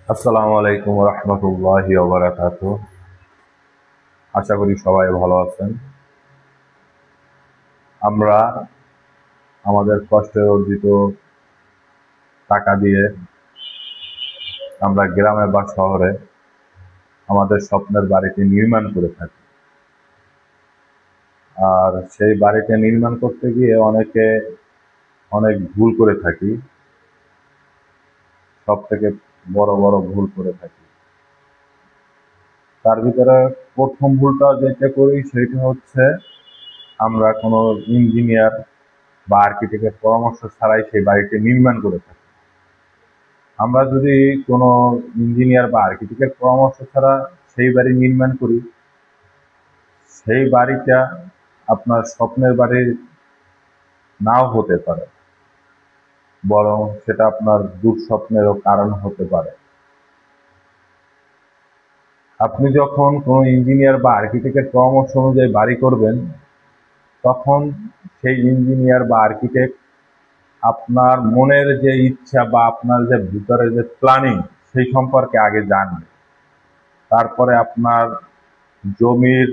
আসসালামু আলাইকুম রহমতুল্লাহি ওয়া বারাকাতুহু। আশা করি সবাই ভালো আছেন। আমরা আমাদের কষ্টের অর্জিত টাকা দিয়ে আমরা গ্রামে বা শহরে আমাদের স্বপ্নের বাড়িটি নির্মাণ করে থাকি। আর সেই বাড়িটা নির্মাণ করতে গিয়ে অনেকে অনেক ভুল করে থাকি। সব থেকে বড় বড় ভুল করে থাকি। তার ভিতরে প্রথম ভুলটা যেটা করি সেটা হচ্ছে আমরা কোনো ইঞ্জিনিয়ার বা আর্কিটেক্টের পরামর্শ ছাড়াই সেই বাড়িটি নির্মাণ করে থাকি। আমরা যদি কোনো ইঞ্জিনিয়ার বা আর্কিটেক্টের পরামর্শ ছাড়া সেই বাড়ি নির্মাণ করি, সেই বাড়িটা আপনার স্বপ্নের বাড়ি নাও হতে পারে, বরং সেটা আপনার দুঃস্বপ্নেরও কারণ হতে পারে। আপনি যখন কোনো ইঞ্জিনিয়ার বা আর্কিটেক্টের পরামর্শ অনুযায়ী বাড়ি করবেন, তখন সেই ইঞ্জিনিয়ার বা আর্কিটেক্ট আপনার মনের যে ইচ্ছা বা আপনার যে ভিতরে যে প্ল্যানিং সেই সম্পর্কে আগে জানবে। তারপরে আপনার জমির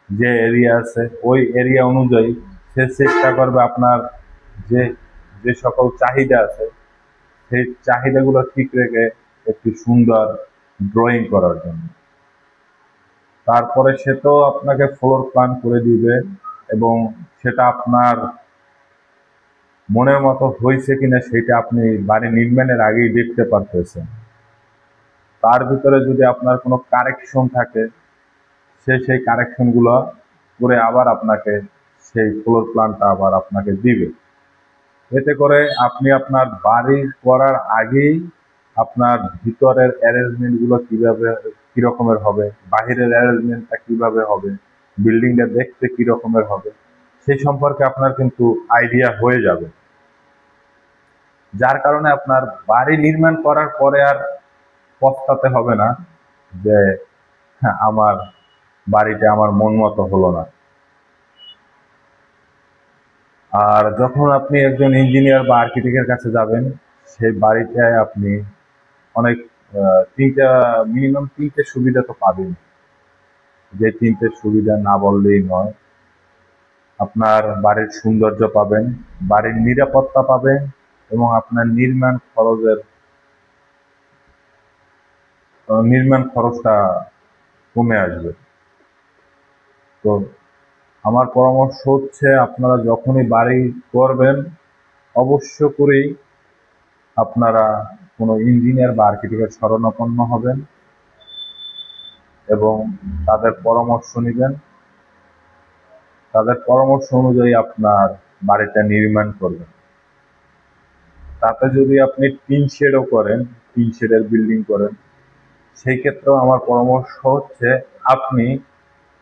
যে এরিয়া আছে ওই এরিয়া অনুযায়ী সে চেষ্টা করবে আপনার যে যে সকল চাহিদা আছে সেই চাহিদাগুলো ঠিক রেখে একটি সুন্দর ড্রয়িং করার জন্য। তারপরে সে তো আপনাকে ফ্লোর প্ল্যান করে দিবে এবং সেটা আপনার মনের মতো হয়েছে কিনা সেটা আপনি বাড়ি নির্মাণের আগেই দেখতে পারতেছেন। তার ভিতরে যদি আপনার কোনো কারেকশন থাকে, সেই কারেকশনগুলো করে আবার আপনাকে সেই ফ্লোর প্ল্যানটা আবার আপনাকে দিবে। এতে করে আপনি আপনার বাড়ি করার আগেই আপনার ভিতরের অ্যারেঞ্জমেন্টগুলো কিভাবে কি রকমের হবে, বাহিরের অ্যারেঞ্জমেন্টটা কিভাবে হবে, বিল্ডিংটা দেখতে কি রকমের হবে সেই সম্পর্কে আপনার কিন্তু আইডিয়া হয়ে যাবে। যার কারণে আপনার বাড়ি নির্মাণ করার পরে আর পস্তাতে হবে না যে হ্যাঁ, আমার বাড়িটা আমার মন মতো হলো না। আর যখন আপনি একজন ইঞ্জিনিয়ার বা আর্কিটেক্টের কাছে যাবেন, সেই বাড়িটায় আপনি অনেক তিনটা মিনিমাম তিনটে সুবিধা তো পাবেন। যে তিনটে সুবিধা না বললেই নয়। আপনার বাড়ির সৌন্দর্য পাবেন, বাড়ির নিরাপত্তা পাবেন এবং আপনার নির্মাণ খরচটা কমে আসবে। তো আমার পরামর্শ হচ্ছে আপনারা যখনই বাড়ি করবেন অবশ্য করেই আপনারা কোনো ইঞ্জিনিয়ার বা আর্কিটেক্টের শরণাপন্ন হবেন এবং তাদের পরামর্শ নেবেন। তাদের পরামর্শ অনুযায়ী আপনার বাড়িটা নির্মাণ করবেন। তাতে যদি আপনি টিন শেডও করেন, টিন শেডের বিল্ডিং করেন, সেই ক্ষেত্রেও আমার পরামর্শ হচ্ছে আপনি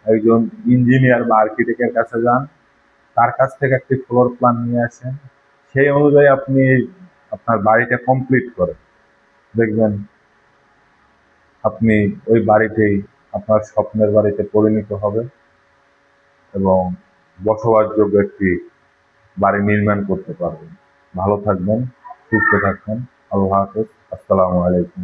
একজন ইঞ্জিনিয়ার বা আর্কিটেক্টের কাছে যান, তার কাছ থেকে একটি ফ্লোর প্ল্যান নিয়ে আসেন, সেই অনুযায়ী আপনি আপনার বাড়িটা কমপ্লিট করেন। দেখবেন আপনি ওই বাড়িতেই আপনার স্বপ্নের বাড়িতে পরিণত হবে এবং বসবাসযোগ্য একটি বাড়ি নির্মাণ করতে পারবেন। ভালো থাকবেন, সুস্থ থাকবেন। আল্লাহ হাফেজ। আসসালামু আলাইকুম।